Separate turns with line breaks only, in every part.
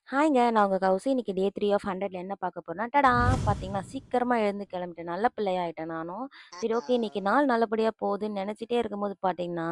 ஹாய்ங்க. நான் உங்க கௌசி. இன்னைக்கு டே 3 ஆஃப் 100ல என்ன பார்க்க போறோம்னா, டடா! பார்த்தீங்கன்னா, சீக்கிரமா எழுந்து கிளம்பிட்டேன். நல்ல பிள்ளையாயிட்டேன் நானும். சரி ஓகே, இன்னைக்கு நாள் நல்லபடியா போகுதுன்னு நெனச்சிட்டே இருக்கும்போது பார்த்தீங்கன்னா,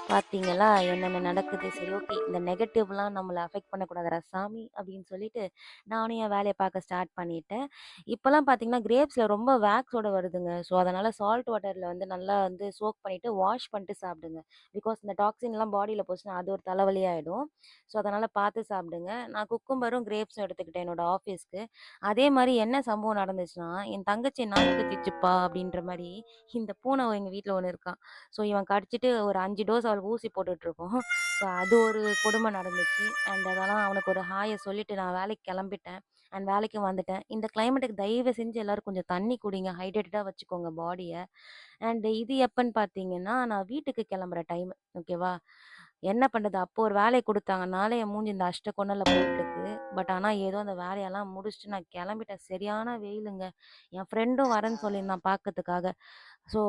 பார்த்தீங்களா என்னென்ன நடக்குது. சரி ஓகே, இந்த நெகட்டிவ்லாம் நம்மள அஃபெக்ட் பண்ணக்கூடாதுடா சாமி அப்படின்னு சொல்லிட்டு, நானும் என் வேலைய பார்க்க ஸ்டார்ட் பண்ணிட்டேன். இப்பலாம் பார்த்தீங்கன்னா, கிரேப்ஸ்ல ரொம்ப வேக்ஸோட வருதுங்க. ஸோ, அதனால சால்ட் வாட்டர்ல வந்து நல்லா வந்து சோக் பண்ணிட்டு, வாஷ் பண்ணிட்டு சாப்பிடுங்க. பிகாஸ் இந்த டாக்ஸின்லாம் பாடியில போச்சுன்னா, அது ஒரு தலைவலி ஆயிடும். ஸோ, அதனால பார்த்து சாப்பிடுங்க. நான் குக்கும்பரும், கிரேப்ஸும் எடுத்துக்கிட்டேன் என்னோட ஆஃபீஸ்க்கு. அதே மாரி என்ன சம்பவம் நடந்துச்சுன்னா, என் தங்கச்சி நாக்கு கச்சிச்சுப்பா அப்படின்ற மாரி, இந்த பூனை எங்க வீட்ல ஒண்ணு இருக்கான். ஸோ, இவன் கடிச்சிட்டு ஒரு 5 டோஸ் அவளுக்கு ஊசி போட்டுட்ருக்கோம். ஸோ, அது ஒரு கொடுமை நடந்துச்சு. அண்ட் அதெல்லாம் அவனுக்கு ஒரு ஹாய சொல்லிட்டு நான் வேலைக்கு கெளம்பிட்டேன். அண்ட் வேலைக்கும் வந்துட்டேன். இந்த கிளைமேட்டுக்கு தயவு செஞ்சு எல்லாரும் கொஞ்சம் தண்ணி குடிங்க. ஹைட்ரேட்டடா வச்சுக்கோங்க பாடிய. அண்ட் இது எப்பன்னு பார்த்தீங்கன்னா, நான் வீட்டுக்கு கிளம்புற டைம். ஓகேவா? என்ன பண்றது? அப்போ ஒரு வேலைய குடுத்தாங்கனால என் மூஞ்சி இந்த அஷ்டகோணல்ல போயிட்டுருக்கு. பட் ஆனா ஏதோ அந்த வேலையெல்லாம் முடிச்சுட்டு நான் கிளம்பிட்டேன். சரியான வெயிலுங்க. என் ஃப்ரெண்டும் வரேன்னு சொல்லியிருந்தான் பாக்கறதுக்காக. ஸோ,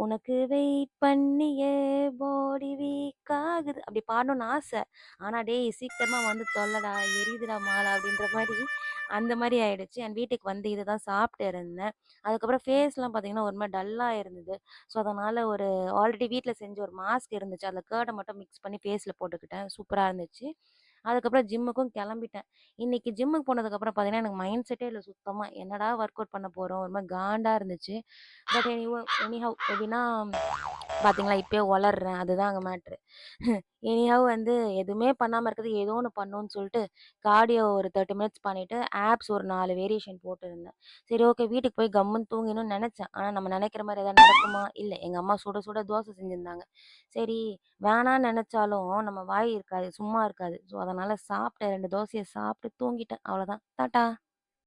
"உனக்கு வெயிட் பண்ணியே பாடி வீக் ஆகுது" அப்படி பாடணும்னு ஆசை. ஆனா, "டேய் சீக்கிரமா வந்து தொல்லடா, எரியுதுடா மாலா" அப்படின்ற மாரி அந்த மாரி ஆயிடுச்சு. அண்ட் வீட்டுக்கு வந்து இத தான் சாப்பிட்டு இருந்தேன். அதுக்கப்புறம் ஃபேஸ்லாம் பார்த்தீங்கன்னா, ஒரு மாரி டல்லா இருந்தது. ஸோ, அதனால ஒரு ஆல்ரெடி வீட்ல செஞ்ச ஒரு மாஸ்க் இருந்துச்சு. அதில கர்ட மட்டும் மிக்ஸ் பண்ணி ஃபேஸ்ல போட்டுக்கிட்டேன். சூப்பரா இருந்துச்சு. அதுக்கப்புறம் ஜிம்முக்கும் கெளம்பிட்டேன். இன்னைக்கு ஜிம்முக்கு போனதுக்கப்புறம் பார்த்தீங்கன்னா, எனக்கு மைண்ட் செட்டே இல்ல சுத்தமா. என்னடா ஒர்க் அவுட் பண்ண போறோம்? ஒரு மாரி காண்டா இருந்துச்சு. பட் எனிஹவ் எப்படின்னா பார்த்தீங்களா, இப்பயே ஒளர்றேன். அதுதான் அங்க மேட்ரு. எனிஹவ் வந்து எதுவுமே பண்ணாம இருக்கிறதுக்கு ஏதோ ஒண்ணு பண்ணணும்னு சொல்லிட்டு, கார்டியோ ஒரு 30 மினிட்ஸ் பண்ணிட்டு, ஆப்ஸ் ஒரு 4 வேரியேஷன் போட்டிருந்தேன். சரி ஓகே, வீட்டுக்கு போய் கம்முன்னு தூங்கிடணும்னு நெனச்சேன். ஆனா நம்ம நெனைக்கிற மாரி எதாவது நடக்குமா? இல்ல. எங்க அம்மா சுட சுட தோசை செஞ்சிருந்தாங்க. சரி, வேணான்னு நெனச்சாலும் நம்ம வாய் இருக்காது, சும்மா இருக்காது. ஸோ அதனால சாப்பிட்டேன். 2 தோசைய சாப்பிட்டு தூங்கிட்டேன். அவ்வளோதான். டாட்டா.